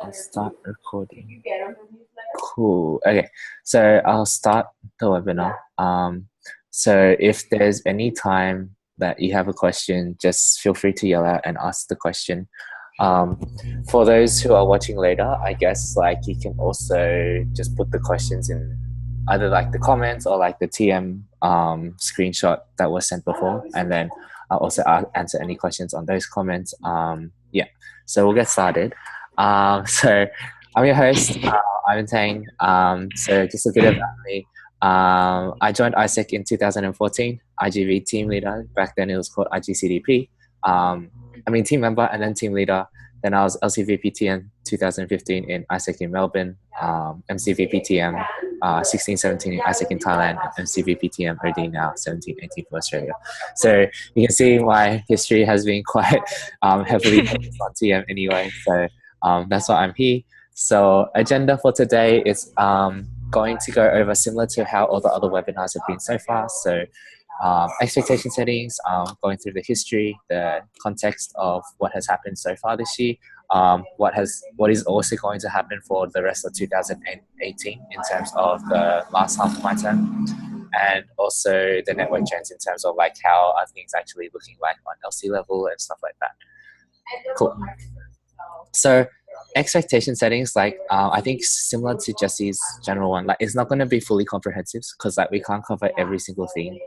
I'll start recording. Cool. Okay, so I'll start the webinar. So if there's any time that you have a question, just feel free to yell out and ask the question. Um, for those who are watching later, I guess like you can also just put the questions in either like the comments or like the TM screenshot that was sent before, and then I'll also answer any questions on those comments. Yeah, so we'll get started. So I'm your host, Ivan Tang. So just a bit about me. I joined ISEC in 2014, IGV team leader. Back then it was called IGCDP. Team member and then team leader. Then I was LCVPTM 2015 in ISEC in Melbourne, MCVPTM 16, 17 in ISEC in Thailand, and MCVPTM OD now 17, 18 for Australia. So you can see my history has been quite heavily focused on TM anyway. So that's why I'm here. So agenda for today is going to go over similar to how all the other webinars have been so far. So expectation settings, going through the history, the context of what has happened so far this year, what is also going to happen for the rest of 2018 in terms of the last half of my term, and also the network trends in terms of like how are things actually looking like on LC level and stuff like that. Cool. So expectation settings, like I think similar to Jesse's general one, like it's not going to be fully comprehensive because like we can't cover every single thing,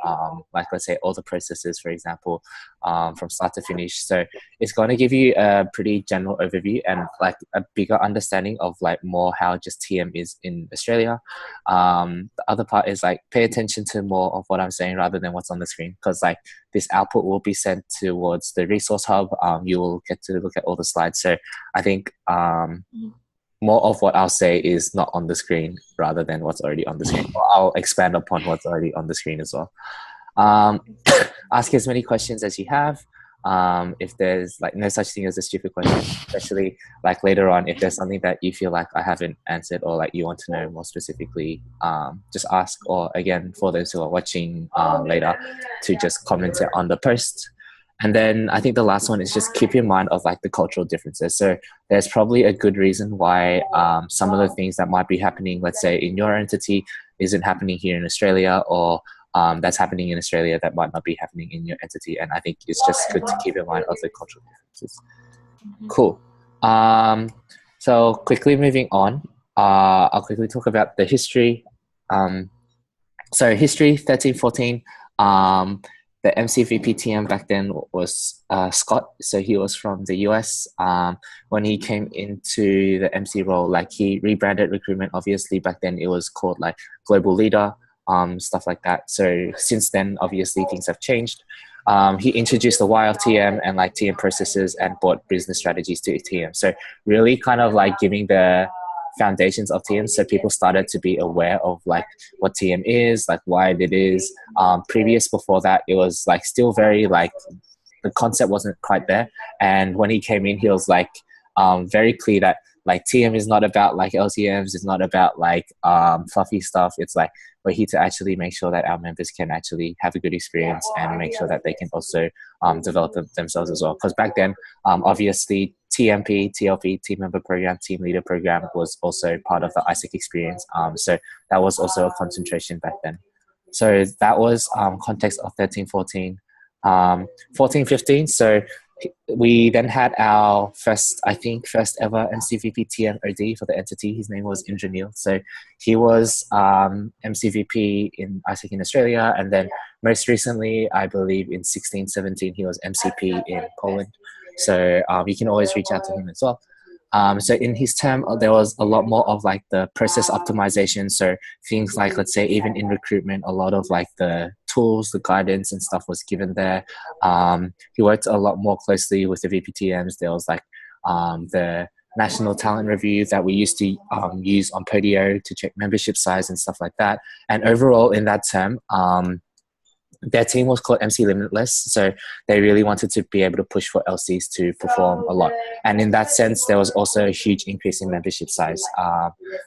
like let's say all the processes, for example, from start to finish. So it's going to give you a pretty general overview and like a bigger understanding of like more how just TM is in Australia. The other part is like pay attention to more of what I'm saying rather than what's on the screen, because like this output will be sent towards the resource hub. You will get to look at all the slides. So I think more of what I'll say is not on the screen rather than what's already on the screen. Or I'll expand upon what's already on the screen as well. Ask as many questions as you have. If there's like no such thing as a stupid question, especially like later on, if there's something that you feel like I haven't answered or like you want to know more specifically, just ask. Or again, for those who are watching later, to just comment it on the post. And then I think the last one is just keep in mind of like the cultural differences. So there's probably a good reason why some of the things that might be happening, let's say in your entity, isn't happening here in Australia, or that's happening in Australia that might not be happening in your entity. And I think it's just good to keep in mind of the cultural differences. Cool. So quickly moving on, I'll quickly talk about the history. So history 13, 14. The MCVPTM back then was Scott, so he was from the US. When he came into the MC role, like he rebranded recruitment. Obviously, back then it was called like Global Leader, stuff like that. So since then, obviously things have changed. He introduced the why of TM and like TM processes and brought business strategies to TM. So really kind of like giving the foundations of TM, so people started to be aware of like what TM is, like why it is. Before that, it was like still very like the concept wasn't quite there. And when he came in, he was like very clear that like TM is not about like LTMs, it's not about like fluffy stuff. It's like we're here to actually make sure that our members can actually have a good experience and make sure that they can also develop themselves as well. Because back then, obviously TMP, TLP, Team Member Program, Team Leader Program was also part of the ISEC experience. So that was also a concentration back then. So that was context of 13, 14. 14, 15. So we then had our first ever MCVP TM OD for the entity. His name was Indranil. So he was MCVP in ISEC in Australia. And then most recently, I believe in 16, 17, he was MCP in Poland. So you can always reach out to him as well. So in his term, there was a lot more of like the process optimization. So things like, let's say, even in recruitment, a lot of like the tools, the guidance and stuff was given there. He worked a lot more closely with the VPTMs. There was like the national talent review that we used to use on Podio to check membership size and stuff like that. And overall in that term, their team was called MC Limitless, so they really wanted to be able to push for LCs to perform a lot. And in that sense, there was also a huge increase in membership size.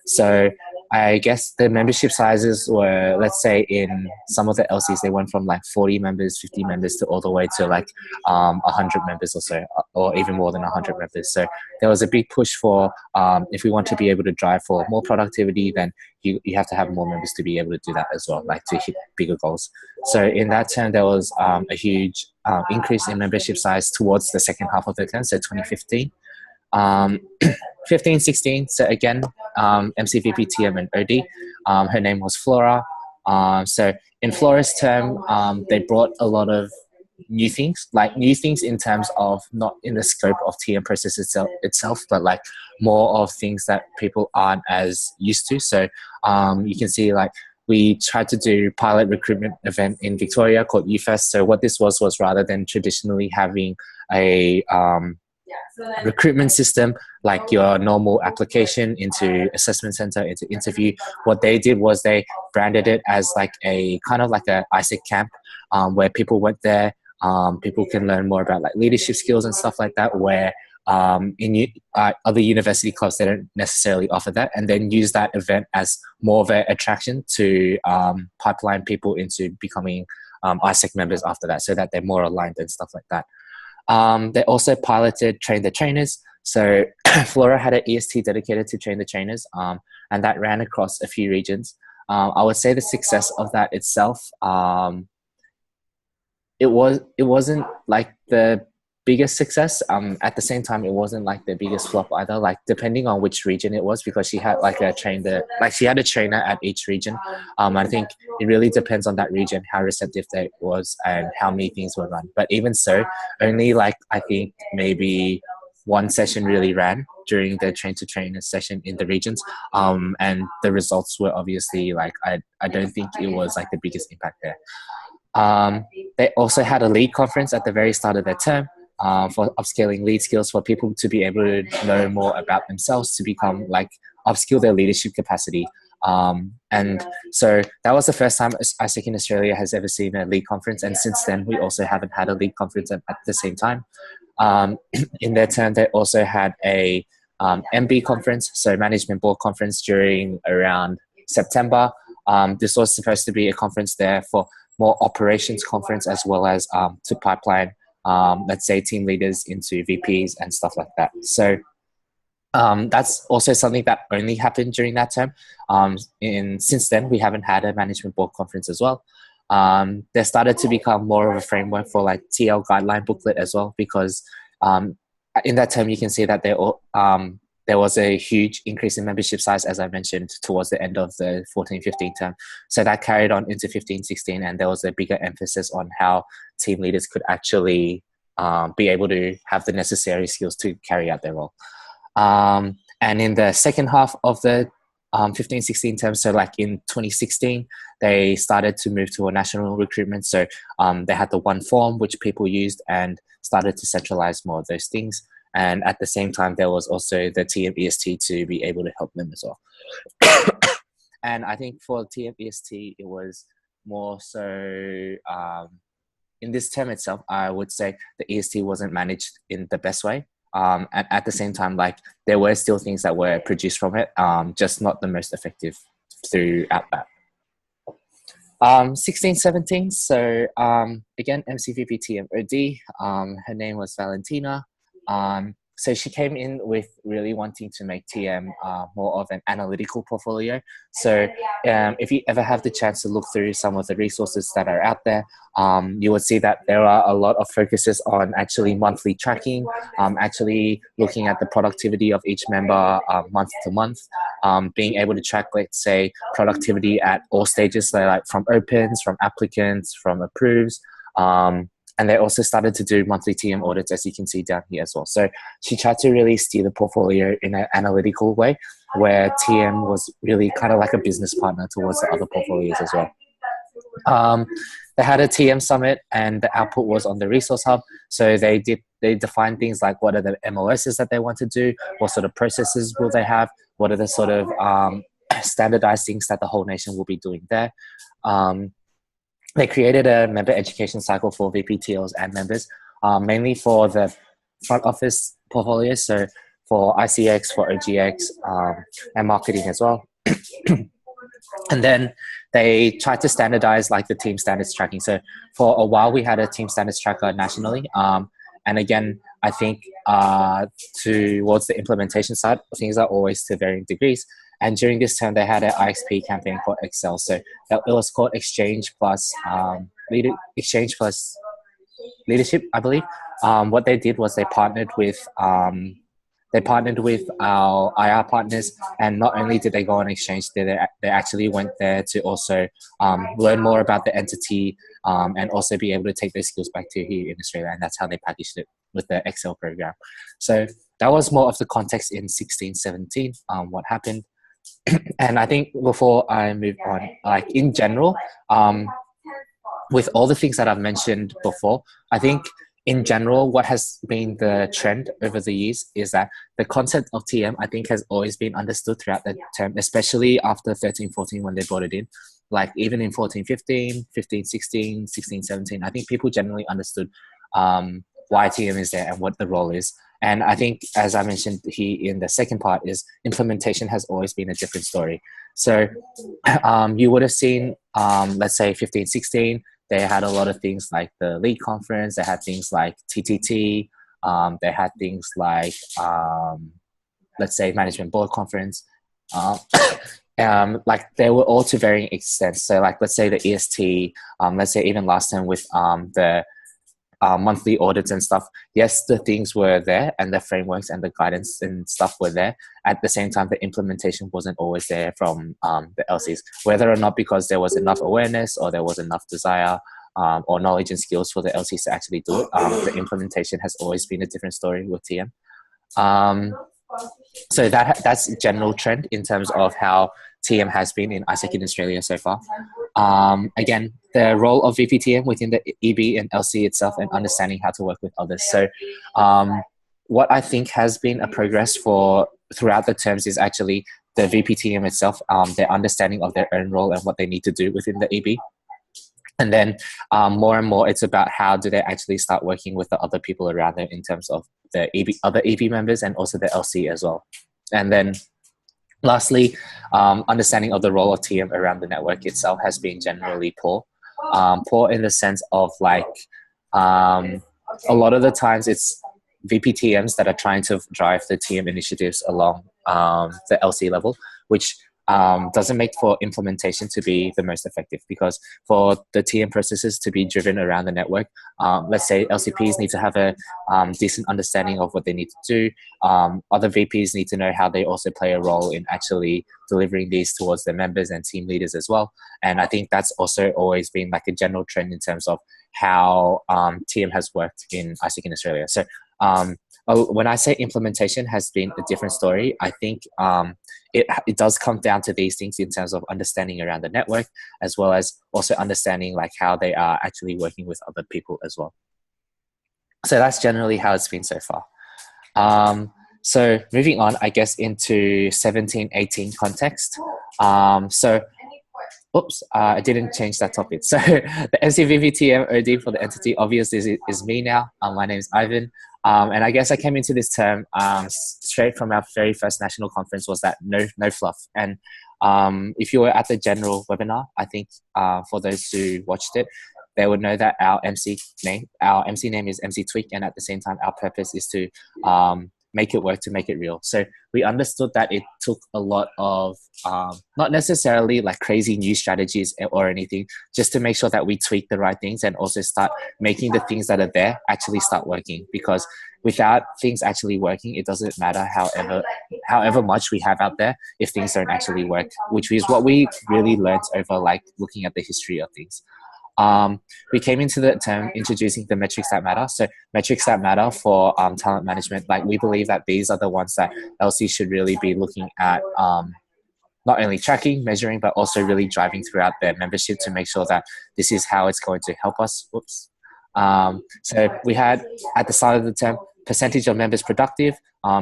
So I guess the membership sizes were, let's say, in some of the LCs, they went from like 40 members, 50 members to all the way to like 100 members or so, or even more than 100 members. So there was a big push for if we want to be able to drive for more productivity, then you have to have more members to be able to do that as well, like to hit bigger goals. So in that term, there was a huge increase in membership size towards the second half of the term, so 2015. 15, 16, so again, MCVP, TM, and OD. Her name was Flora. So in Flora's term, they brought a lot of new things, like new things in terms of not in the scope of TM process itself, but like more of things that people aren't as used to. So you can see like we tried to do pilot recruitment event in Victoria called UFest. So what this was rather than traditionally having a recruitment system like your normal application into assessment center, into interview, what they did was they branded it as like a kind of like a ISEC camp where people went there. People can learn more about like leadership skills and stuff like that, where in other university clubs they don't necessarily offer that, and then use that event as more of an attraction to pipeline people into becoming ISEC members after that, so that they're more aligned and stuff like that. They also piloted Train the Trainers. So Flora had an EST dedicated to Train the Trainers, and that ran across a few regions. I would say the success of that itself, it wasn't like the biggest success. At the same time, it wasn't like the biggest flop either. Like depending on which region it was, because she had like a trainer, like she had a trainer at each region. I think it really depends on that region, how receptive they was and how many things were run. But even so, only like I think maybe one session really ran during the train to trainer session in the regions. And the results were obviously like I don't think it was like the biggest impact there. They also had a lead conference at the very start of their term. For upscaling lead skills, for people to be able to know more about themselves, to become like upskill their leadership capacity. And so that was the first time ISEC in Australia has ever seen a lead conference. And since then, we also haven't had a lead conference at the same time. In their turn, they also had a MB conference, so management board conference during around September. This was supposed to be a conference there for more operations conference, as well as to pipeline let's say team leaders into VPs and stuff like that. So that's also something that only happened during that term. Since then, we haven't had a management board conference as well. There started to become more of a framework for like TL guideline booklet as well, because in that term you can see that there was a huge increase in membership size, as I mentioned, towards the end of the 14-15 term. So that carried on into 15-16, and there was a bigger emphasis on how team leaders could actually be able to have the necessary skills to carry out their role. And in the second half of the 15-16 term, so like in 2016, they started to move to a national recruitment. So they had the one form which people used and started to centralize more of those things. And at the same time, there was also the TMEST to be able to help them as well. And I think for TMEST, it was more so in this term itself, I would say the EST wasn't managed in the best way. And at the same time, like there were still things that were produced from it, just not the most effective throughout that. 16-17, so again, MCVP TMOD, her name was Valentina. So she came in with really wanting to make TM more of an analytical portfolio. So if you ever have the chance to look through some of the resources that are out there, you will see that there are a lot of focuses on actually monthly tracking, actually looking at the productivity of each member month to month, being able to track, let's say, productivity at all stages, so like from opens, from applicants, from approves, and they also started to do monthly TM audits, as you can see down here as well. So she tried to really steer the portfolio in an analytical way, where TM was really kind of like a business partner towards the other portfolios as well. They had a TM summit, and the output was on the resource hub. So they defined things like what are the MOSs that they want to do, what sort of processes will they have, what are the sort of standardized things that the whole nation will be doing there. They created a member education cycle for VPTLs and members, mainly for the front office portfolios, so for ICX, for OGX, and marketing as well. And then they tried to standardize like the team standards tracking. So for a while, we had a team standards tracker nationally. And again, I think towards the implementation side, things are always to varying degrees. And during this term, they had an IXP campaign called Excel. So it was called Exchange Plus Exchange Plus Leadership, I believe. What they did was they partnered with our IR partners, and not only did they go on exchange, they actually went there to also learn more about the entity and also be able to take their skills back to here in Australia, and that's how they packaged it with the Excel program. So that was more of the context in 16-17, what happened. And I think before I move on, like in general, with all the things that I've mentioned before, I think in general, what has been the trend over the years is that the concept of TM, I think, has always been understood throughout the term, especially after 13-14 when they brought it in. Like even in 14-15, 15-16, 16-17, I think people generally understood why TM is there and what the role is. And I think, as I mentioned here in the second part, is implementation has always been a different story. So you would have seen, let's say 15-16, they had a lot of things like the league conference. They had things like TTT. They had things like, let's say, management board conference. Like they were all to varying extents. So like, let's say the EST, let's say even last time with the monthly audits and stuff. Yes, the things were there and the frameworks and the guidance and stuff were there. At the same time, the implementation wasn't always there from the LCs, whether or not because there was enough awareness or there was enough desire or knowledge and skills for the LCs to actually do it. The implementation has always been a different story with TM. So that's a general trend in terms of how TM has been in ISEC in Australia so far. Again, the role of VPTM within the EB and LC itself and understanding how to work with others. So what I think has been a progress for throughout the terms is actually the VPTM itself, their understanding of their own role and what they need to do within the EB. And then more and more, it's about how do they actually start working with the other people around them in terms of the EB, other EB members and also the LC as well. And then lastly, understanding of the role of TM around the network itself has been generally poor. Poor in the sense of like, a lot of the times it's VPTMs that are trying to drive the TM initiatives along the LC level, which doesn't make for implementation to be the most effective, because for the TM processes to be driven around the network, let's say LCPs need to have a decent understanding of what they need to do. Other VPs need to know how they also play a role in actually delivering these towards their members and team leaders as well. And I think that's also always been like a general trend in terms of how TM has worked in ISEC in Australia. So when I say implementation has been a different story, I think it does come down to these things in terms of understanding around the network, as well as also understanding like how they are actually working with other people as well. So that's generally how it's been so far. So moving on, I guess, into 17-18 context. Oops, I didn't change that topic. So the MCVVTM OD for the entity obviously is me now. My name is Ivan. And I guess I came into this term straight from our very first national conference was that no fluff. And if you were at the general webinar, I think for those who watched it, they would know that our MC name is MC Tweak, and at the same time, our purpose is to make it work, to make it real. So we understood that it took a lot of, not necessarily like crazy new strategies or anything, just to make sure that we tweak the right things and also start making the things that are there actually start working. Because without things actually working, it doesn't matter however much we have out there if things don't actually work, which is what we really learned over like looking at the history of things. We came into the term introducing the metrics that matter. So metrics that matter for talent management, like we believe that these are the ones that LC should really be looking at, not only tracking, measuring, but also really driving throughout their membership to make sure that this is how it's going to help us. Oops. So we had at the start of the term, percentage of members productive,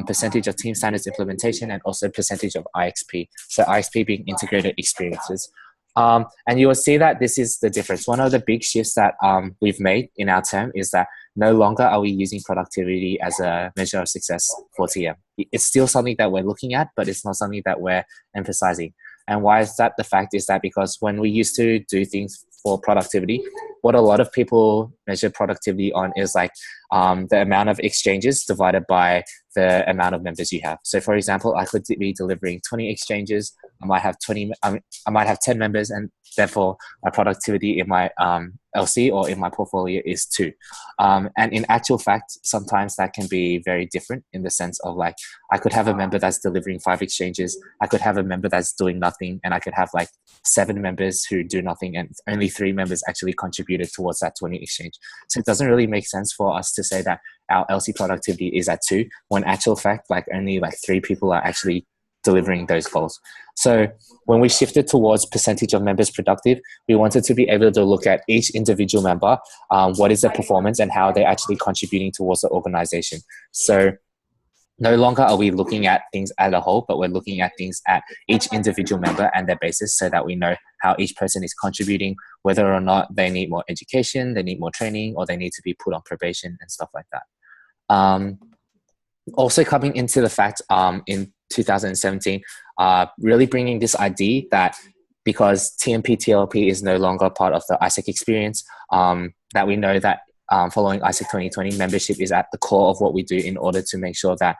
percentage of team standards implementation, and also percentage of IXP. So IXP being integrated experiences. And you will see that this is the difference. One of the big shifts that we've made in our term is that no longer are we using productivity as a measure of success for TM. It's still something that we're looking at, but it's not something that we're emphasizing. And why is that the fact is that because when we used to do things for productivity, what a lot of people measure productivity on is like the amount of exchanges divided by the amount of members you have. So for example, I could be delivering 20 exchanges. I might have 10 members, and therefore my productivity in my LC or in my portfolio is 2. And in actual fact, sometimes that can be very different in the sense of like, I could have a member that's delivering 5 exchanges. I could have a member that's doing nothing, and I could have like 7 members who do nothing, and only 3 members actually contributed towards that 20 exchange. So it doesn't really make sense for us to say that our LC productivity is at 2, when actual fact, like only like 3 people are actually delivering those goals. So when we shifted towards percentage of members productive, we wanted to be able to look at each individual member, what is their performance and how they're actually contributing towards the organization. So no longer are we looking at things as a whole, but we're looking at things at each individual member and their basis, so that we know how each person is contributing, whether or not they need more education, they need more training, or they need to be put on probation and stuff like that. Also coming into the fact in 2017, really bringing this idea that because TMP TLP is no longer part of the ISEC experience, that we know that following ISEC 2020, membership is at the core of what we do in order to make sure that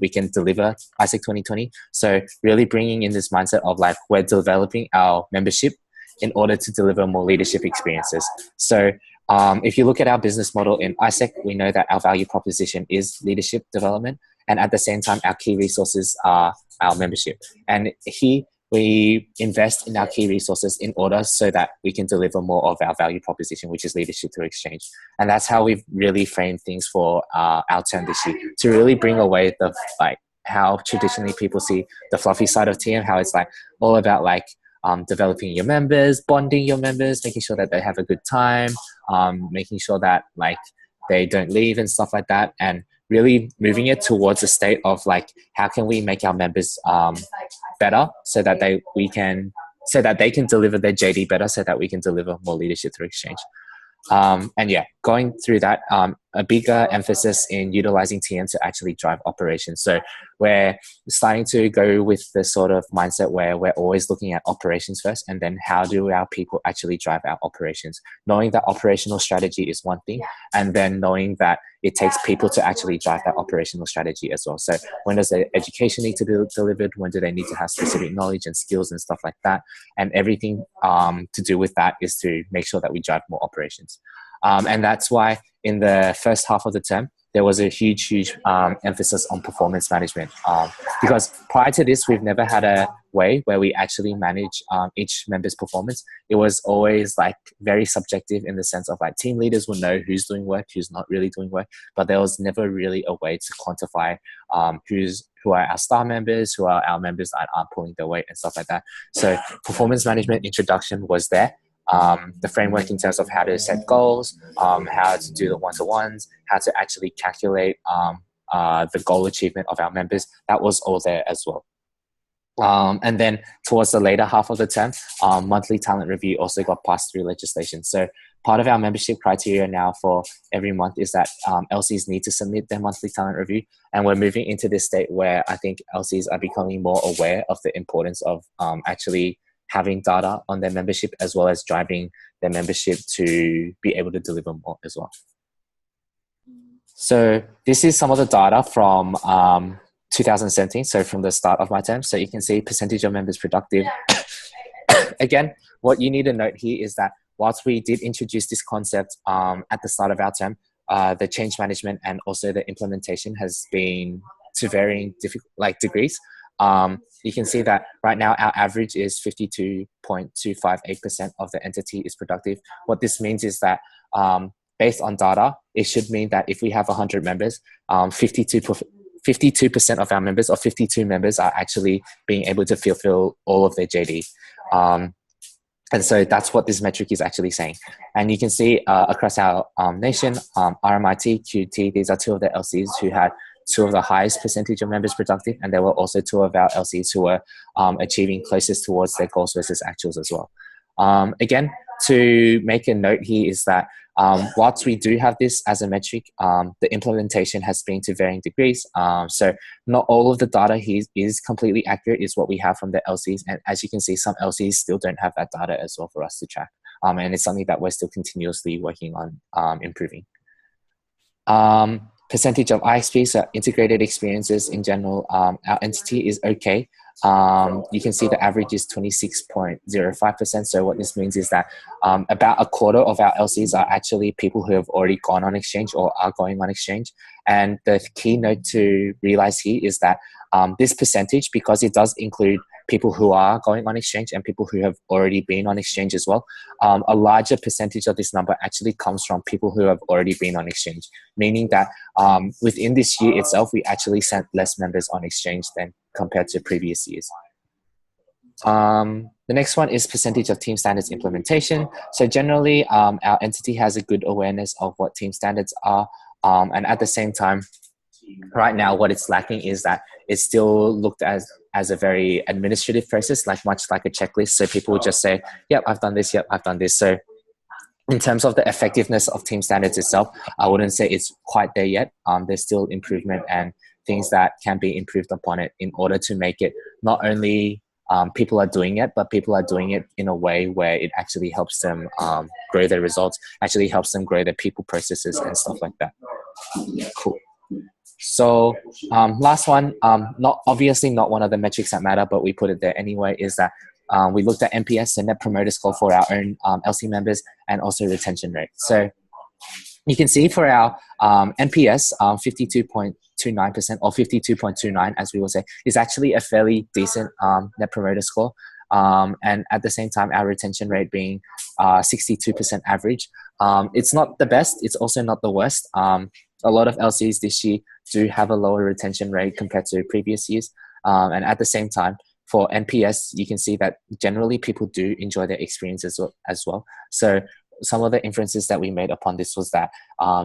we can deliver ISEC 2020. So really bringing in this mindset of like, we're developing our membership in order to deliver more leadership experiences. So if you look at our business model in ISEC, we know that our value proposition is leadership development, and at the same time, our key resources are our membership. And here we invest in our key resources in order so that we can deliver more of our value proposition, which is leadership through exchange. And that's how we've really framed things for our term this year, to really bring away the like how traditionally people see the fluffy side of TM, how it's like all about like developing your members, bonding your members, making sure that they have a good time, making sure that like they don't leave and stuff like that, and really moving it towards a state of like, how can we make our members better so that they can deliver their JD better, so that we can deliver more leadership through exchange. And yeah, going through that, a bigger emphasis in utilizing TM to actually drive operations. So we're starting to go with the sort of mindset where we're always looking at operations first, and then how do our people actually drive our operations? Knowing that operational strategy is one thing, and then knowing that it takes people to actually drive that operational strategy as well. So when does the education need to be delivered? When do they need to have specific knowledge and skills and stuff like that? And everything to do with that is to make sure that we drive more operations. And that's why in the first half of the term, there was a huge emphasis on performance management. Because prior to this, we've never had a way where we actually manage each member's performance. It was always like very subjective in the sense of like team leaders will know who's doing work, who's not really doing work, but there was never really a way to quantify who are our star members, who are our members that aren't pulling their weight and stuff like that. So performance management introduction was there. The framework in terms of how to set goals, how to do the one-to-ones, how to actually calculate the goal achievement of our members, that was all there as well. And then towards the later half of the term, monthly talent review also got passed through legislation. So part of our membership criteria now for every month is that LCs need to submit their monthly talent review. And we're moving into this state where I think LCs are becoming more aware of the importance of actually having data on their membership, as well as driving their membership to be able to deliver more as well. So this is some of the data from 2017, so from the start of my term. So you can see percentage of members productive. Again, what you need to note here is that whilst we did introduce this concept at the start of our term, the change management and also the implementation has been to varying degrees. You can see that right now our average is 52.258% of the entity is productive. What this means is that based on data, it should mean that if we have 100 members, 52% of our members, or 52 members, are actually being able to fulfill all of their JD. And so that's what this metric is actually saying. And you can see across our nation, RMIT, QT, these are two of the LCs who had two of the highest percentage of members productive, and there were also two of our LCs who were achieving closest towards their goals versus actuals as well. Again, to make a note here is that Whilst we do have this as a metric, the implementation has been to varying degrees. So not all of the data here is completely accurate is what we have from the LCs. And as you can see, some LCs still don't have that data as well for us to track. And it's something that we're still continuously working on improving. Percentage of IXPs, so integrated experiences in general, our entity is okay. You can see the average is 26.05%. So what this means is that about a quarter of our LCs are actually people who have already gone on exchange or are going on exchange. And the key note to realize here is that this percentage, because it does include people who are going on exchange and people who have already been on exchange as well, a larger percentage of this number actually comes from people who have already been on exchange, meaning that within this year itself, we actually sent less members on exchange than compared to previous years. The next one is percentage of team standards implementation. So generally, our entity has a good awareness of what team standards are. And at the same time, right now, what it's lacking is that it's still looked as a very administrative process, much like a checklist. So people will just say, yep, I've done this, yep, I've done this. So in terms of the effectiveness of team standards itself, I wouldn't say it's quite there yet. There's still improvement and things that can be improved upon it in order to make it not only people are doing it, but people are doing it in a way where it actually helps them grow their results, actually helps them grow their people processes and stuff like that. Cool. So last one, obviously not one of the metrics that matter, but we put it there anyway, is that we looked at NPS, the Net Promoter Score for our own LC members, and also retention rate. So you can see for our NPS, 52.29% or 52.29, as we will say, is actually a fairly decent Net Promoter Score. And at the same time, our retention rate being 62% average. It's not the best. It's also not the worst. A lot of LCs this year do have a lower retention rate compared to previous years. And at the same time, for NPS, you can see that generally people do enjoy their experience as well. So some of the inferences that we made upon this was that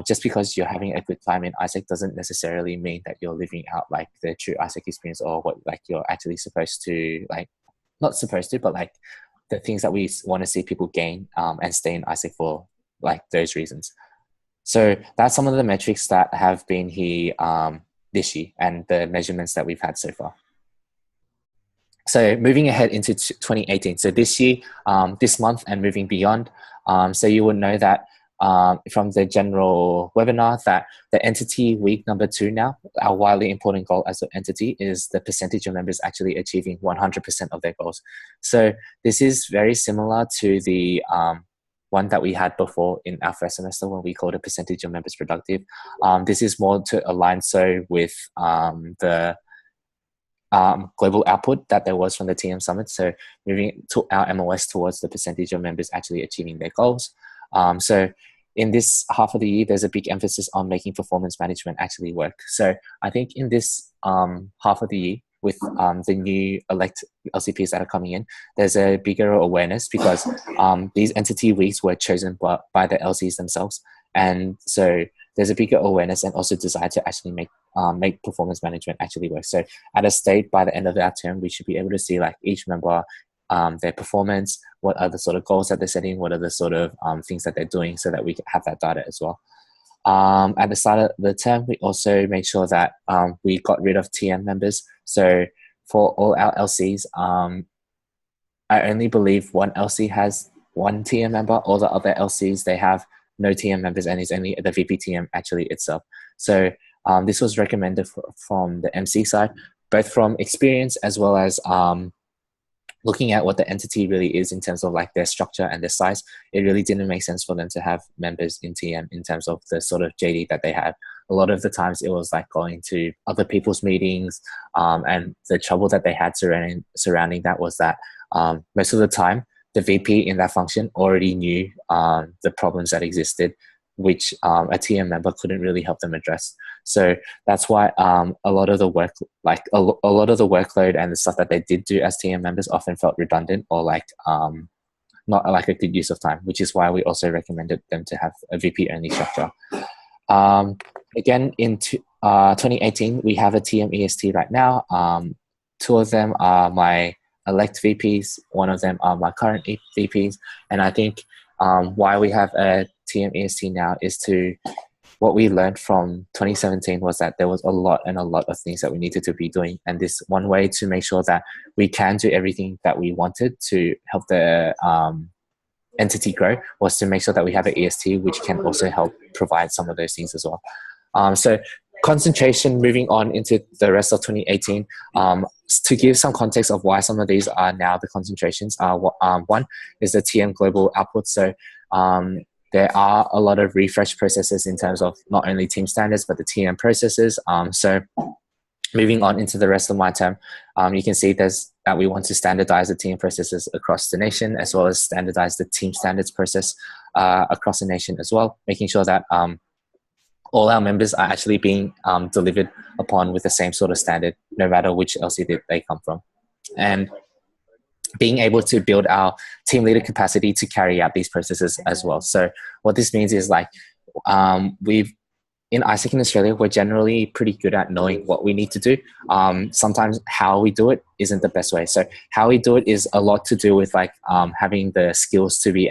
just because you're having a good time in ISEC doesn't necessarily mean that you're living out the true ISEC experience, or what you're actually supposed to, not supposed to, but the things that we want to see people gain and stay in ISEC for those reasons. So that's some of the metrics that have been here this year and the measurements that we've had so far. So moving ahead into 2018. So this year, this month, and moving beyond. So you will know that from the general webinar that the entity week number 2 now, our wildly important goal as an entity is the percentage of members actually achieving 100% of their goals. So this is very similar to the one that we had before in our first semester when we called a percentage of members productive. This is more to align with the global output that there was from the TM Summit. So moving to our MOS towards the percentage of members actually achieving their goals. So in this half of the year, there's a big emphasis on making performance management actually work. So I think in this half of the year, with the new elect LCPs that are coming in, there's a bigger awareness because these entity weeks were chosen by the LCs themselves. And so there's a bigger awareness and also desire to actually make performance management actually work. So at a state, by the end of our term, we should be able to see each member, their performance, what are the sort of goals that they're setting, what are the sort of things that they're doing, so that we can have that data as well. At the start of the term, we also made sure that we got rid of TM members. So for all our LCs, I only believe one LC has one TM member. All the other LCs, they have no TM members, and it's only the VPTM actually itself. So this was recommended from the MC side, both from experience as well as looking at what the entity really is in terms of their structure and their size. It really didn't make sense for them to have members in TM in terms of the sort of JD that they had. A lot of the times it was going to other people's meetings, and the trouble that they had surrounding that was that most of the time the VP in that function already knew the problems that existed, which a TM member couldn't really help them address. So that's why a lot of the work, a lot of the workload and the stuff that they did do as TM members often felt redundant or not a good use of time, which is why we also recommended them to have a VP only structure. Again, in 2018, we have a TM EST right now. 2 of them are my elect VPs, 1 of them are my current VPs, and I think why we have a TM EST now is to, what we learned from 2017 was that there was a lot of things that we needed to be doing. And this one way to make sure that we can do everything that we wanted to help the entity grow was to make sure that we have an EST, which can also help provide some of those things as well. So concentration moving on into the rest of 2018, to give some context of why some of these are now the concentrations. One is the TM global output. So there are a lot of refresh processes in terms of not only team standards, but the TM processes. So moving on into the rest of my term, you can see that we want to standardize the team processes across the nation, as well as standardize the team standards process across the nation as well, making sure that all our members are actually being delivered upon with the same sort of standard, no matter which LC they come from. And being able to build our team leader capacity to carry out these processes as well. So what this means is like in ISEC in Australia, we're generally pretty good at knowing what we need to do. Sometimes how we do it isn't the best way. So how we do it is a lot to do with like having the skills to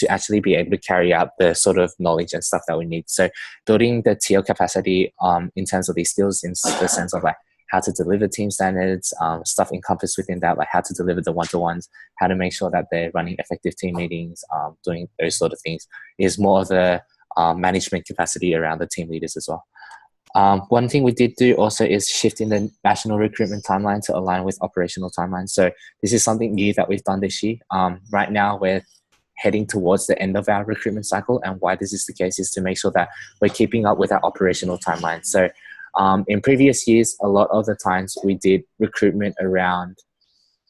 actually be able to carry out the sort of knowledge and stuff that we need. So building the TL capacity in terms of these skills, in the sense of like how to deliver team standards, stuff encompassed within that, like how to deliver the one-to-ones, how to make sure that they're running effective team meetings, doing those sort of things, is more of the management capacity around the team leaders as well. One thing we did do also is shifting the national recruitment timeline to align with operational timelines. So this is something new that we've done this year. Right now we're heading towards the end of our recruitment cycle, and why this is the case is to make sure that we're keeping up with our operational timeline. So in previous years, a lot of the times we did recruitment around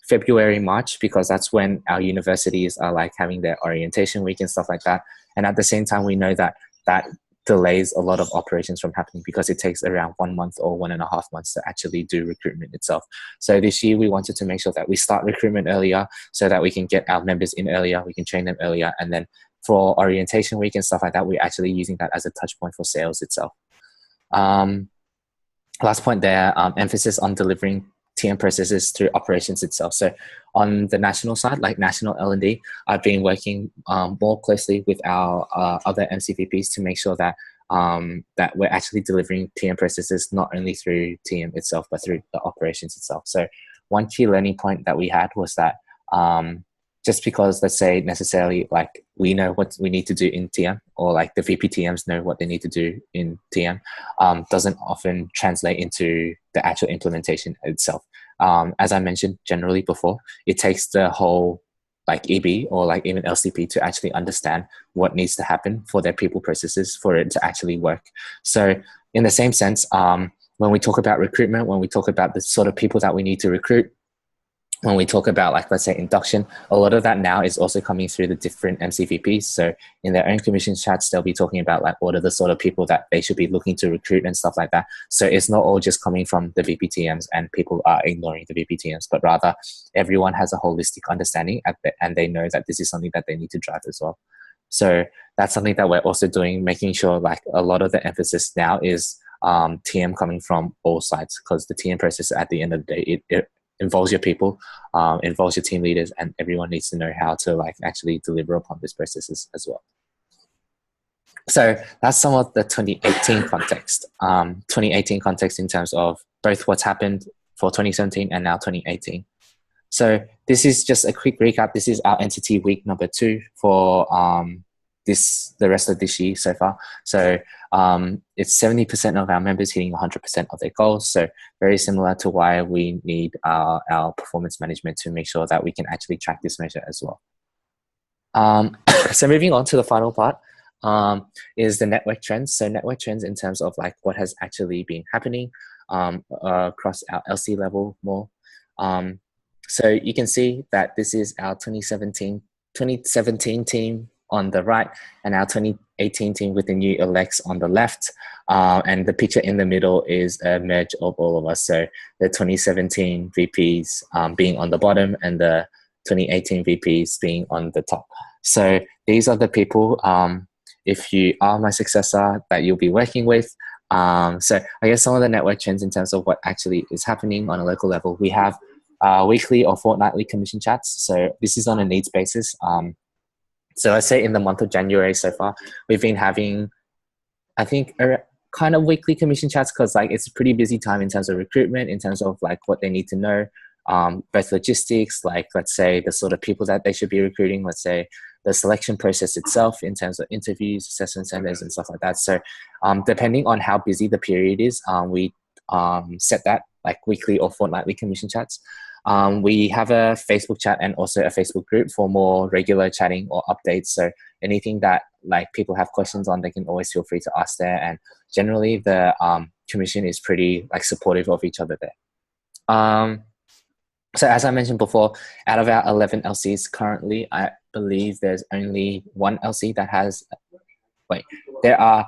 February, March, because that's when our universities are like having their orientation week and stuff like that. And at the same time, we know that that delays a lot of operations from happening because it takes around 1 month or 1.5 months to actually do recruitment itself. So this year we wanted to make sure that we start recruitment earlier so that we can get our members in earlier, we can train them earlier. And then for orientation week and stuff like that, we're actually using that as a touch point for sales itself. Last point there, emphasis on delivering TM processes through operations itself. So on the national side, like national L&D, I've been working more closely with our other MCVPs to make sure that that we're actually delivering TM processes not only through TM itself, but through the operations itself. So one key learning point that we had was that just because, let's say, necessarily like we know what we need to do in TM, or like the VPTMs know what they need to do in TM, doesn't often translate into the actual implementation itself. As I mentioned generally before, it takes the whole like EB or like even LCP to actually understand what needs to happen for their people processes for it to actually work. So in the same sense, when we talk about recruitment, when we talk about the sort of people that we need to recruit, when we talk about like, let's say, induction, a lot of that now is also coming through the different MCVPs. So in their own commission chats, they'll be talking about like what are the sort of people that they should be looking to recruit and stuff like that. So it's not all just coming from the VPTMs and people are ignoring the VPTMs, but rather everyone has a holistic understanding and they know that this is something that they need to drive as well. So that's something that we're also doing, making sure like a lot of the emphasis now is TM coming from all sides, because the TM process at the end of the day, it involves your people, involves your team leaders, and everyone needs to know how to like actually deliver upon these processes as well. So that's some of the 2018 context. 2018 context in terms of both what's happened for 2017 and now 2018. So this is just a quick recap. This is our entity week number 2 for the rest of this year so far. So it's 70% of our members hitting 100% of their goals. So very similar to why we need our performance management to make sure that we can actually track this measure as well. So moving on to the final part is the network trends. So network trends in terms of like what has actually been happening across our LC level more. So you can see that this is our 2017 team on the right and our 2018 team with the new elects on the left. And the picture in the middle is a merge of all of us. So the 2017 VPs being on the bottom and the 2018 VPs being on the top. So these are the people, if you are my successor, that you'll be working with. So I guess some of the network trends in terms of what actually is happening on a local level, we have weekly or fortnightly commission chats. So this is on a needs basis. So let's say in the month of January so far, we've been having, I think, kind of weekly commission chats, because like it's a pretty busy time in terms of recruitment, in terms of like what they need to know, both logistics, like let's say the sort of people that they should be recruiting, let's say the selection process itself in terms of interviews, assessment centers, and stuff like that. So depending on how busy the period is, we set that like weekly or fortnightly commission chats. We have a Facebook chat and also a Facebook group for more regular chatting or updates. So anything that like people have questions on, they can always feel free to ask there. And generally, the commission is pretty like supportive of each other there. So as I mentioned before, out of our 11 LCs currently, I believe there's only one LC that has. Wait, there are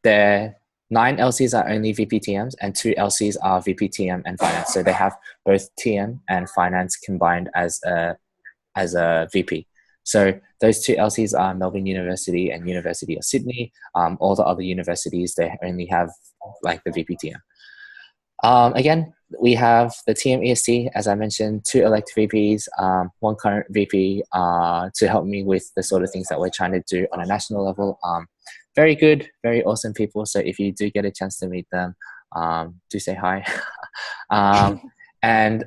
there 9 LCs are only VPTMs and 2 LCs are VPTM and finance. So they have both TM and finance combined as a VP. So those 2 LCs are Melbourne University and University of Sydney. All the other universities, they only have like the VPTM. Again, we have the TM EST, as I mentioned, 2 elect VPs, 1 current VP to help me with the sort of things that we're trying to do on a national level. Very good, very awesome people. So if you do get a chance to meet them, do say hi. And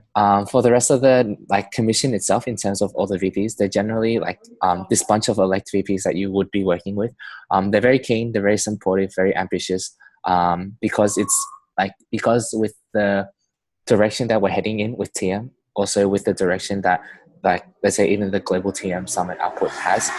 for the rest of the like commission itself, in terms of all the VPs, they're generally like this bunch of elect VPs that you would be working with. They're very keen, they're very supportive, very ambitious, because with the direction that we're heading in with TM, also with the direction that like let's say even the global TM summit output has,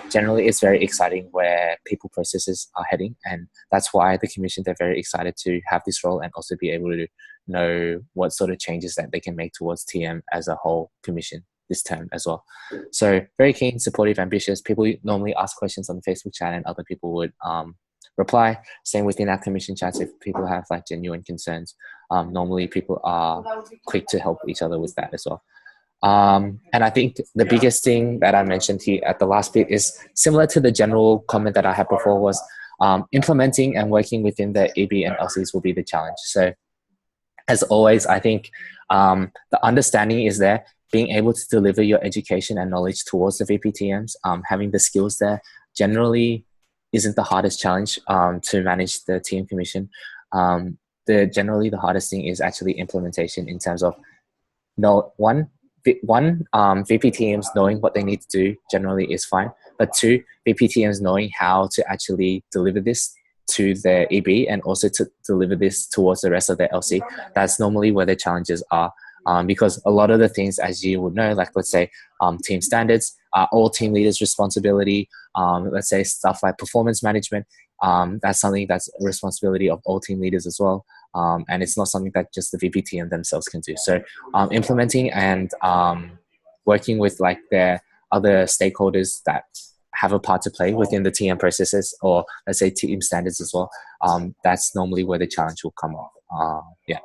generally it's very exciting where people processes are heading, and that's why the commission, they're very excited to have this role and also be able to know what sort of changes that they can make towards TM as a whole commission this term as well. So very keen, supportive, ambitious. People normally ask questions on the Facebook chat and other people would reply. Same within our commission chats if people have like genuine concerns. Normally people are quick to help each other with that as well. And I think the biggest thing that I mentioned here at the last bit is similar to the general comment that I had before, was implementing and working within the EB and LCs will be the challenge. So as always, I think the understanding is there, being able to deliver your education and knowledge towards the VPTMs, having the skills there generally isn't the hardest challenge to manage the TM commission. Generally the hardest thing is actually implementation, in terms of VPTMs knowing what they need to do generally is fine, but 2, VPTMs knowing how to actually deliver this to their EB and also to deliver this towards the rest of their LC. That's normally where the challenges are. Because a lot of the things, as you would know, like let's say team standards are all team leaders' responsibility. Let's say stuff like performance management, that's something that's a responsibility of all team leaders as well. And it's not something that just the VPTM themselves can do. So implementing and working with like their other stakeholders that have a part to play within the TM processes, or let's say team standards as well, that's normally where the challenge will come up. Yeah.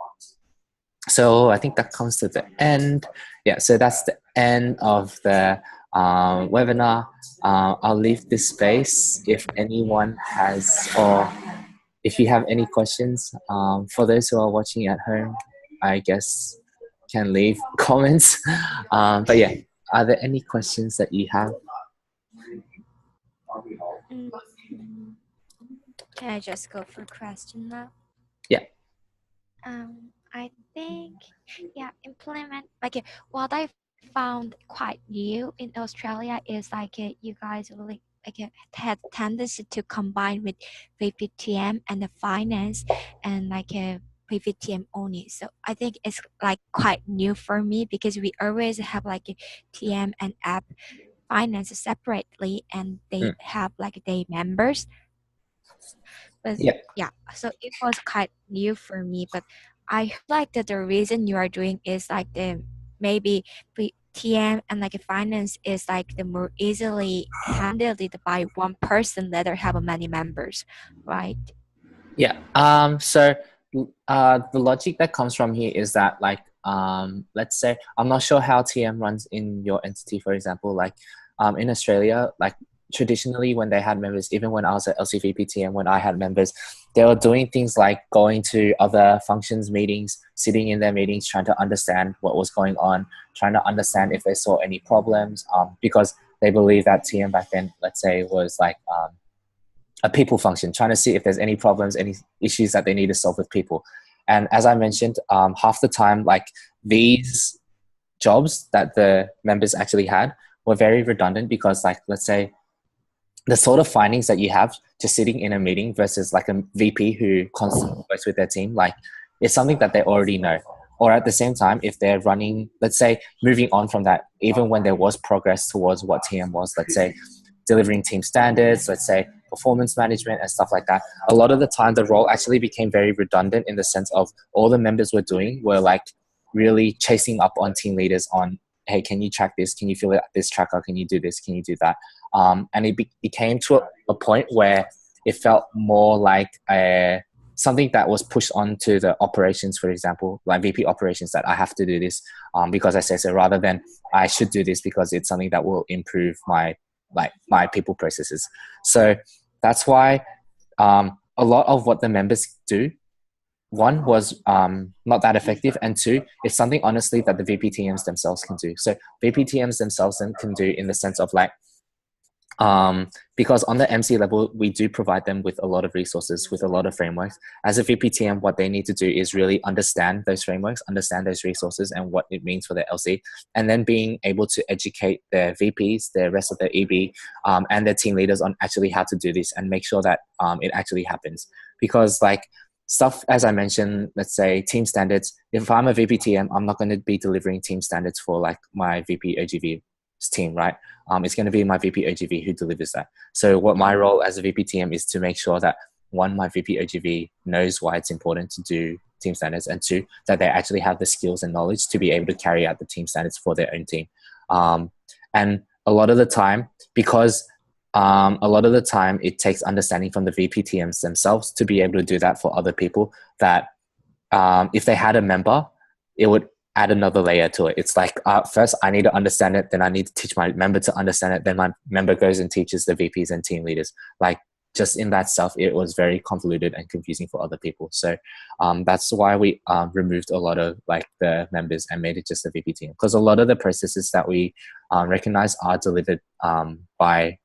So I think that comes to the end. Yeah, so that's the end of the webinar. I'll leave this space if anyone has, or if you have any questions. For those who are watching at home, I guess can leave comments. But yeah, are there any questions that you have? Can I just go for question now? Yeah. I think, yeah, implement like what I found quite new in Australia is like you guys really had tendency to combine with VPTM and the finance and like VPTM only. So I think it's like quite new for me, because we always have like TM and app finance separately, and they have like their members. But yeah, so it was quite new for me. But I heard like that the reason you are doing is like the maybe TM and like finance is like the more easily handled by one person that have many members, right? Yeah. So the logic that comes from here is that like let's say, I'm not sure how TM runs in your entity, for example, like in Australia, like traditionally when they had members, even when I was at LCVP TM, when I had members, they were doing things like going to other functions meetings, sitting in their meetings, trying to understand what was going on, trying to understand if they saw any problems, because they believe that TM back then, let's say, was like a people function, trying to see if there's any problems, any issues that they need to solve with people. And as I mentioned, half the time, like these jobs that the members actually had were very redundant because, like, let's say the sort of findings that you have just sitting in a meeting versus like a VP who constantly works with their team, like it's something that they already know. Or at the same time, if they're running, let's say, moving on from that, even when there was progress towards what TM was, let's say delivering team standards, let's say performance management and stuff like that, a lot of the time the role actually became very redundant in the sense of all the members were doing were like really chasing up on team leaders on, hey, can you track this? Can you fill out this tracker? Can you do this? Can you do that? And it came to a point where it felt more like something that was pushed onto the operations, for example, like VP operations, that I have to do this because I say so, rather than I should do this because it's something that will improve my people processes. So that's why a lot of what the members do, one, was not that effective, and two, it's something honestly that the VPTMs themselves can do. So VPTMs themselves can do in the sense of like, because on the MC level, we do provide them with a lot of resources, with a lot of frameworks. As a VPTM, what they need to do is really understand those frameworks, understand those resources and what it means for the LC, and then being able to educate their VPs, the rest of the EB, and their team leaders on actually how to do this and make sure that it actually happens. Because like stuff, as I mentioned, let's say team standards, if I'm a VPTM, I'm not going to be delivering team standards for like my VP OGV team, right? It's going to be my VP OGV who delivers that. So what my role as a VPTM is to make sure that, one, my VP OGV knows why it's important to do team standards, and two, that they actually have the skills and knowledge to be able to carry out the team standards for their own team. And a lot of the time, because a lot of the time it takes understanding from the VPTMs themselves to be able to do that for other people, that if they had a member, it would add another layer to it. It's like, first I need to understand it, then I need to teach my member to understand it, then my member goes and teaches the VPs and team leaders. Like, just in that stuff, it was very convoluted and confusing for other people. So that's why we removed a lot of like the members and made it just a VP team, because a lot of the processes that we recognize are delivered by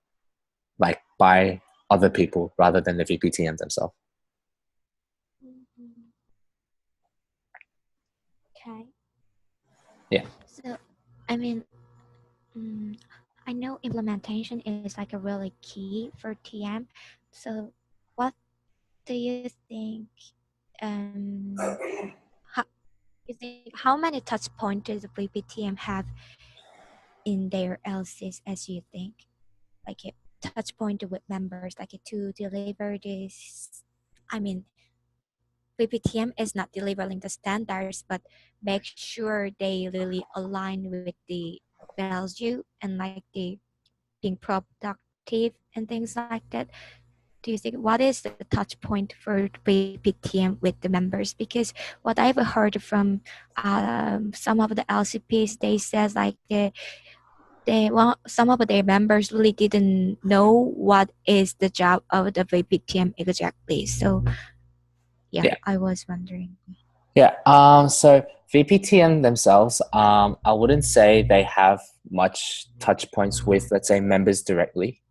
other people rather than the VPTM themselves. Okay. Yeah. So, I mean, I know implementation is like a really key for TM. So, what do you think? How, you think how many touch points does the VPTM have in their LCs, as you think? Like a touch point with members, like to deliver this. I mean, VPTM is not delivering the standards, but make sure they really align with the value and like the being productive and things like that. Do you think what is the touch point for VPTM with the members? Because what I've heard from some of the LCPs, they says like some of their members really didn't know what is the job of the VPTM exactly. So yeah, I was wondering. Yeah. So VPTM themselves, I wouldn't say they have much touch points with, let's say, members directly,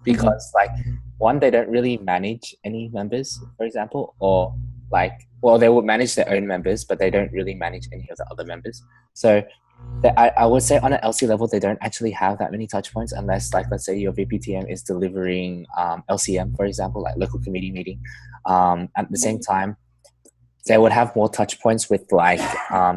because like, one, they don't really manage any members, for example, or like, well, they would manage their own members, but they don't really manage any of the other members. So I would say on an LC level, they don't actually have that many touch points unless, like, let's say your VPTM is delivering LCM, for example, like local committee meeting. At the same time, they would have more touch points with like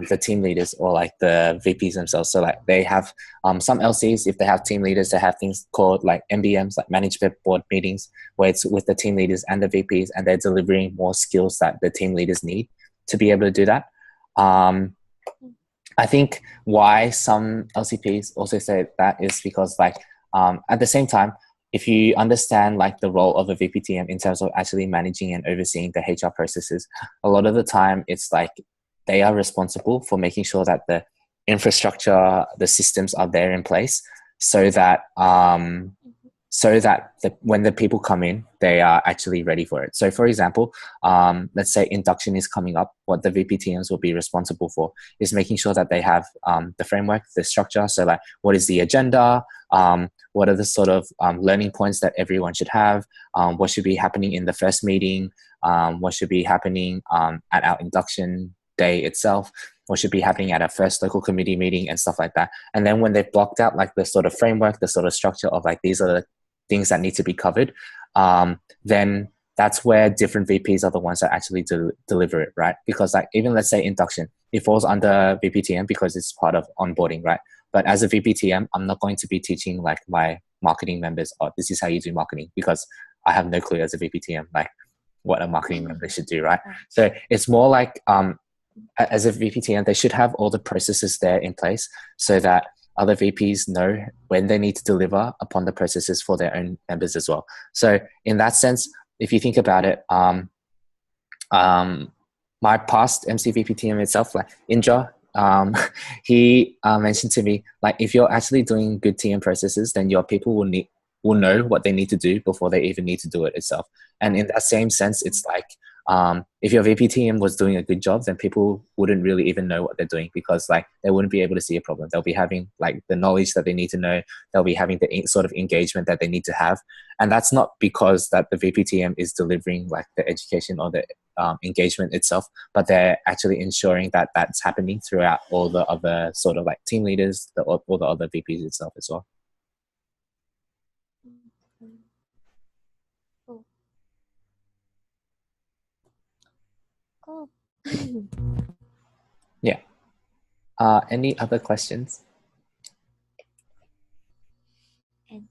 the team leaders or like the VPs themselves. So like they have some LCs, if they have team leaders, they have things called like MBMs, like management board meetings, where it's with the team leaders and the VPs, and they're delivering more skills that the team leaders need to be able to do that. I think why some LCPs also say that is because like at the same time, if you understand like the role of a VPTM in terms of actually managing and overseeing the HR processes, a lot of the time it's like they are responsible for making sure that the infrastructure, the systems are there in place so that so that when the people come in, they are actually ready for it. So, for example, let's say induction is coming up. What the VPTMs will be responsible for is making sure that they have the framework, the structure. So, like, what is the agenda? What are the sort of learning points that everyone should have? What should be happening in the first meeting? What should be happening at our induction day itself? What should be happening at our first local committee meeting and stuff like that. And then when they've blocked out like the sort of framework, the sort of structure of like these are the things that need to be covered, then that's where different VPs are the ones that actually deliver it, right? Because like even let's say induction, it falls under VPTM because it's part of onboarding, right? But as a VPTM, I'm not going to be teaching like my marketing members, oh, this is how you do marketing, because I have no clue as a VPTM, like what a marketing member should do, right? So it's more like as a VPTM, they should have all the processes there in place so that other VPs know when they need to deliver upon the processes for their own members as well. So in that sense, if you think about it, my past MCVP team itself, like Indra, he mentioned to me, like, if you're actually doing good TM processes, then your people will know what they need to do before they even need to do it itself. And in that same sense, it's like, if your VP team was doing a good job, then people wouldn't really even know what they're doing, because like they wouldn't be able to see a problem. They'll be having like the knowledge that they need to know. They'll be having the sort of engagement that they need to have. And that's not because that the VPTM is delivering like the education or the engagement itself, but they're actually ensuring that that's happening throughout all the other sort of like team leaders, all the other VPs itself as well. Cool. Yeah. Any other questions? And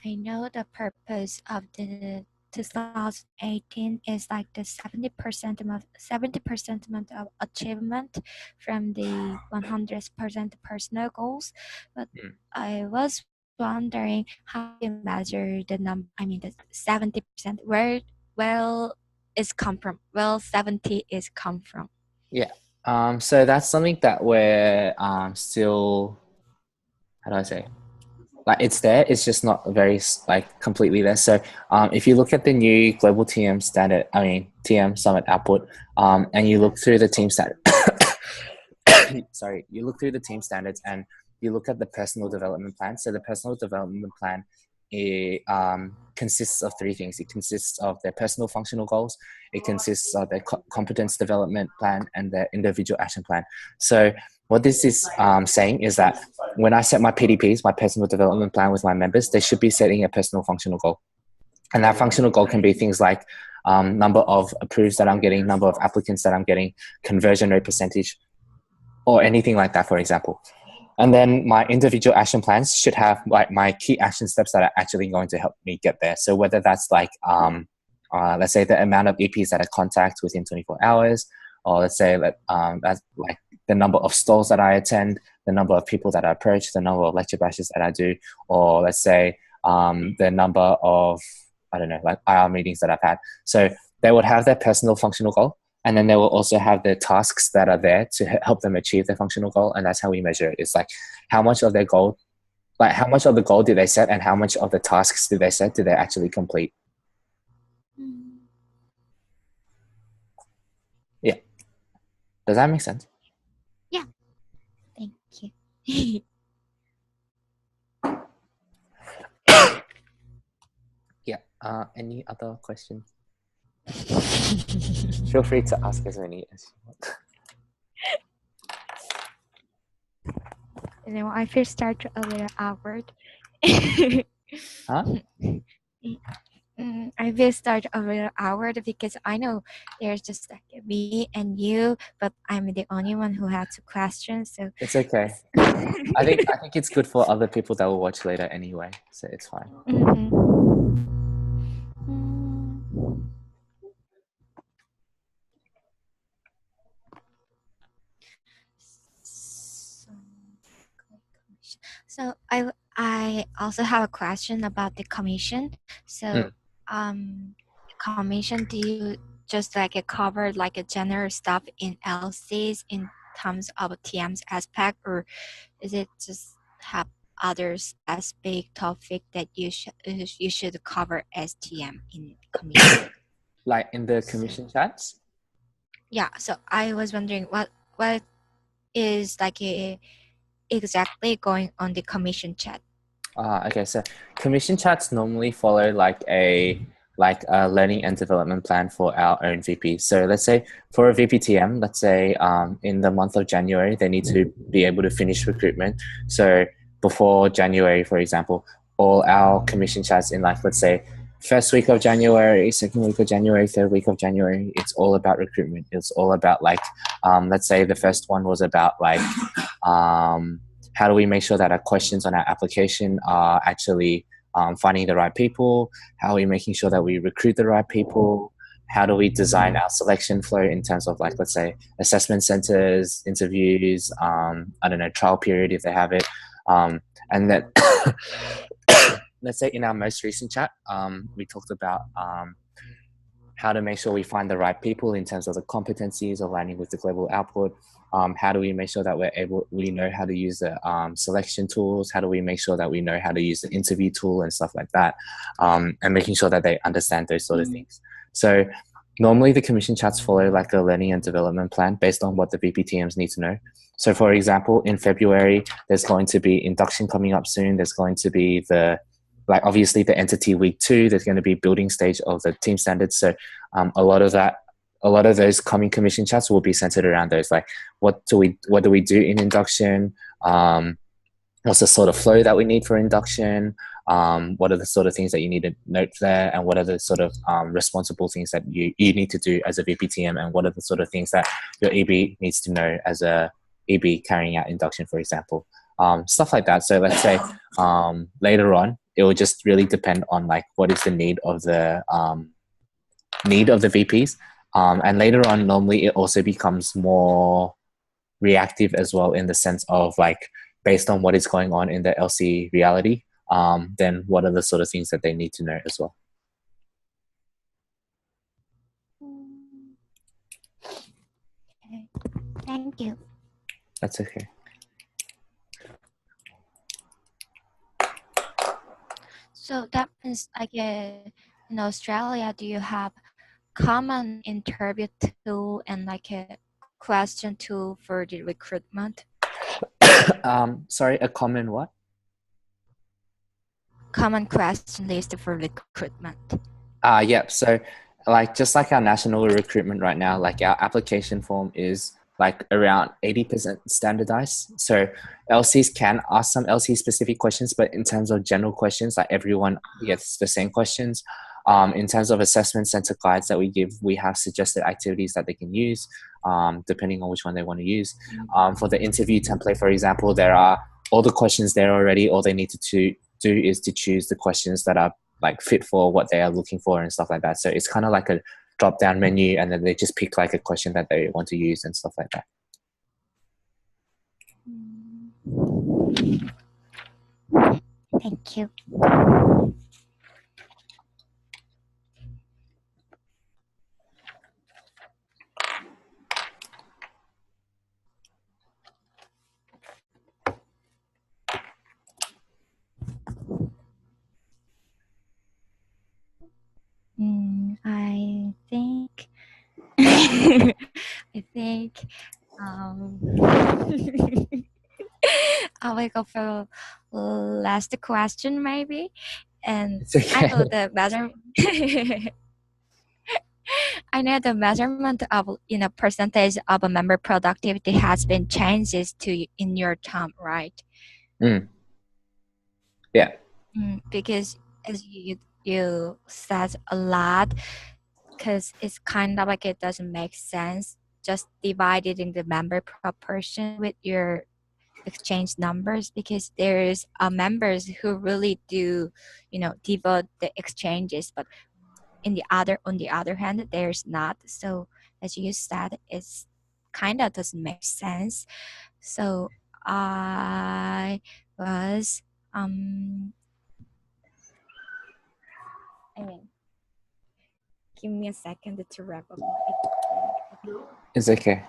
I know the purpose of the 2018 is like the 70% of achievement from the 100% personal goals, but I was wondering how you measure the number. I mean, the 70%. Where is come from? Well, 70 is come from. Yeah. So that's something that we're still, how do I say? Like it's there, it's just not very like completely there. So if you look at the new global TM standard, I mean TM summit output, and you look through the team standard, sorry, you look through the team standards and you look at the personal development plan. So the personal development plan, it consists of three things. It consists of their personal functional goals, it consists of their competence development plan, and their individual action plan. So what this is saying is that when I set my PDPs, my personal development plan with my members, they should be setting a personal functional goal. And that functional goal can be things like number of approves that I'm getting, number of applicants that I'm getting, conversion rate percentage, or anything like that, for example. And then my individual action plans should have like my key action steps that are actually going to help me get there. So whether that's like, let's say the amount of EPs that I contact within 24 hours, or let's say that that's like the number of stalls that I attend, the number of people that I approach, the number of lecture batches that I do, or let's say the number of, I don't know, like IR meetings that I've had. So they would have their personal functional goal, and then they will also have the tasks that are there to help them achieve their functional goal. And that's how we measure it. It's like how much of their goal, like how much of the goal did they set, and how much of the tasks did they set did they actually complete. Yeah. Does that make sense? Yeah. Thank you. Yeah. Any other questions? Feel free to ask as many as you want. You know, I feel start a little awkward. Huh? I will start a little awkward because I know there's just like me and you, but I'm the only one who had to question. So It's okay. I think it's good for other people that will watch later anyway, so it's fine. So I also have a question about the commission. So commission, do just like a covered like a general stuff in LCs in terms of TM's aspect, or is it just have other specific topic that you should cover as TM in commission? Like in the So, commission chats? yeah, so I was wondering what is like exactly going on the commission chat. Okay, so commission chats normally follow like a learning and development plan for our own VP. So let's say for a VPTM, let's say in the month of January, they need to be able to finish recruitment. So before January, for example, all our commission chats in like let's say first week of January, second week of January, third week of January, it's all about recruitment. It's all about like let's say the first one was about like how do we make sure that our questions on our application are actually finding the right people? How are we making sure that we recruit the right people? How do we design our selection flow in terms of like, let's say, assessment centers, interviews, I don't know, trial period if they have it. And then let's say in our most recent chat, we talked about how to make sure we find the right people in terms of the competencies aligning with the global output. How do we make sure that we know how to use the selection tools? How do we make sure that we know how to use the interview tool and stuff like that? And making sure that they understand those sort of things. So normally the commission chats follow like a learning and development plan based on what the VPTMs need to know. So for example, in February, there's going to be induction coming up soon. There's going to be like obviously the entity week 2, there's going to be building stage of the team standards. So a lot of those coming commission chats will be centered around those, like what do we do in induction? What's the sort of flow that we need for induction? What are the sort of things that you need to note there? And what are the sort of responsible things that you need to do as a VPTM? And what are the sort of things that your EB needs to know as a EB carrying out induction, for example? Stuff like that. So let's say later on, it will just really depend on like what is the need of the VPs. And later on, normally it also becomes more reactive as well in the sense of like based on what is going on in the LC reality, then what are the sort of things that they need to know as well. Okay. Thank you. That's okay. So that means like in Australia, do you have common interview tool and like a question tool for the recruitment? Sorry, a common what? Common question list for recruitment. Yep. So like just like our national recruitment right now, like our application form is like around 80% standardized. So LCs can ask some LC specific questions, but in terms of general questions, like everyone gets the same questions. In terms of assessment center guides that we give, we have suggested activities that they can use, depending on which one they want to use. For the interview template, for example, there are all the questions there already. All they need to do is to choose the questions that are like fit for what they are looking for and stuff like that. So it's kind of like a drop down menu, and then they just pick like a question that they want to use and stuff like that. Thank you. I think I think I will go for last question maybe. And It's okay. I know the measurement. I know the measurement of percentage of a member productivity has been changes to in your term, right? Yeah. Because as you said a lot, because it's kind of like it doesn't make sense just divided in the member proportion with your exchange numbers, because there's members who really do devote the exchanges, but on the other hand there's not. So as you said, it's kind of doesn't make sense. So I was I mean give me a second to wrap up my. It's okay.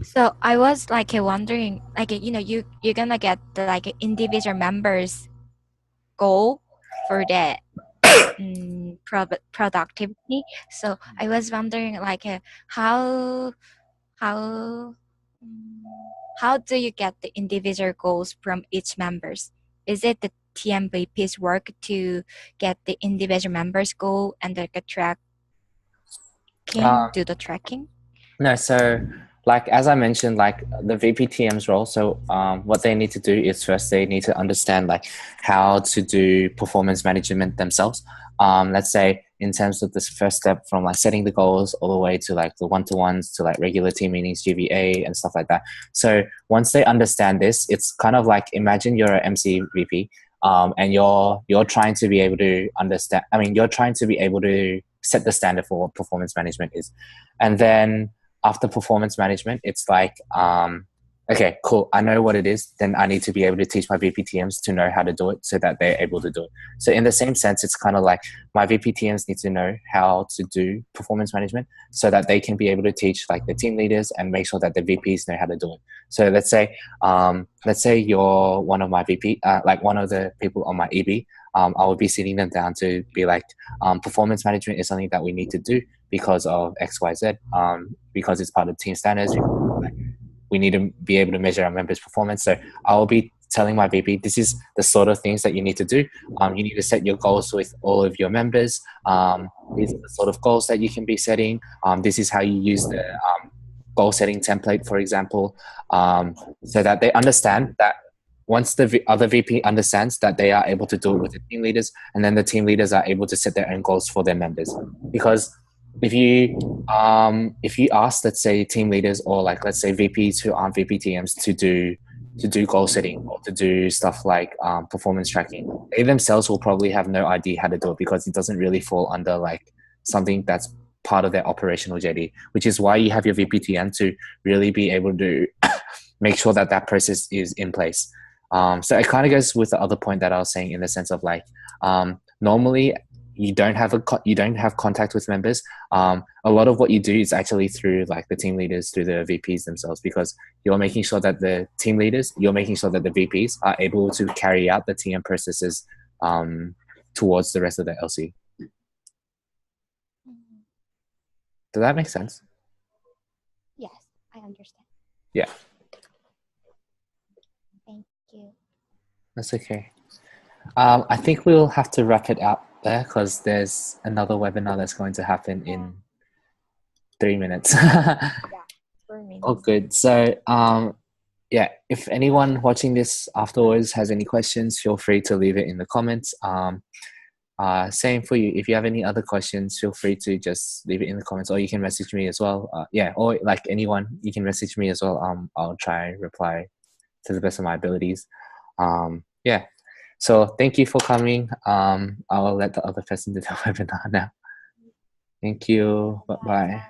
So I was like wondering, like you're gonna get the like individual members goal for the productivity. So I was wondering like how how mm, how do you get the individual goals from each members? Is it the TMVP's work to get the individual members goal and like a Uh, do the tracking? No, so like as I mentioned, like the VPTM's role. So what they need to do is first they need to understand like how to do performance management themselves. Let's say in terms of this first step from like setting the goals all the way to like the one-to-ones to like regular team meetings, GVA and stuff like that. So once they understand this, it's kind of like imagine you're an MC VP. And you're trying to be able to understand. I mean, you're trying to be able to set the standard for what performance management is, and then after performance management, it's like, okay, cool. I know what it is. Then I need to be able to teach my VPTMs to know how to do it so that they're able to do it. So in the same sense, it's kind of like my VPTMs need to know how to do performance management so that they can be able to teach like the team leaders and make sure that the VPs know how to do it. So let's say you're one of my VP, like one of the people on my EB. I will be sitting them down to be like, performance management is something that we need to do because of XYZ, because it's part of team standards. We need to be able to measure our members' performance. So I'll be telling my VP, this is the sort of things that you need to do. You need to set your goals with all of your members. These are the sort of goals that you can be setting. This is how you use the goal setting template, for example, so that they understand that once the other VP understands that they are able to do it with the team leaders, and then the team leaders are able to set their own goals for their members. Because if you ask, let's say, team leaders or like let's say VPs who aren't VPTMs to do goal setting or to do stuff like performance tracking, they themselves will probably have no idea how to do it because it doesn't really fall under like something that's part of their operational JD, which is why you have your VPTM to really be able to make sure that that process is in place. So it kind of goes with the other point that I was saying in the sense of like, normally you don't have contact with members. A lot of what you do is actually through like the team leaders, through the VPs themselves, because you're making sure that the team leaders, you're making sure that the VPs are able to carry out the TM processes towards the rest of the LC. Does that make sense? Yes, I understand. Yeah. Thank you. That's okay. I think we'll have to wrap it up there because there's another webinar that's going to happen in 3 minutes. Yeah, 4 minutes. Oh, good. So, yeah, if anyone watching this afterwards has any questions, feel free to leave it in the comments. Same for you. If you have any other questions, feel free to just leave it in the comments, or you can message me as well. Yeah, or like anyone, you can message me as well. I'll try and reply to the best of my abilities. Yeah. So thank you for coming. I'll let the other person do the webinar now. Thank you. Bye-bye.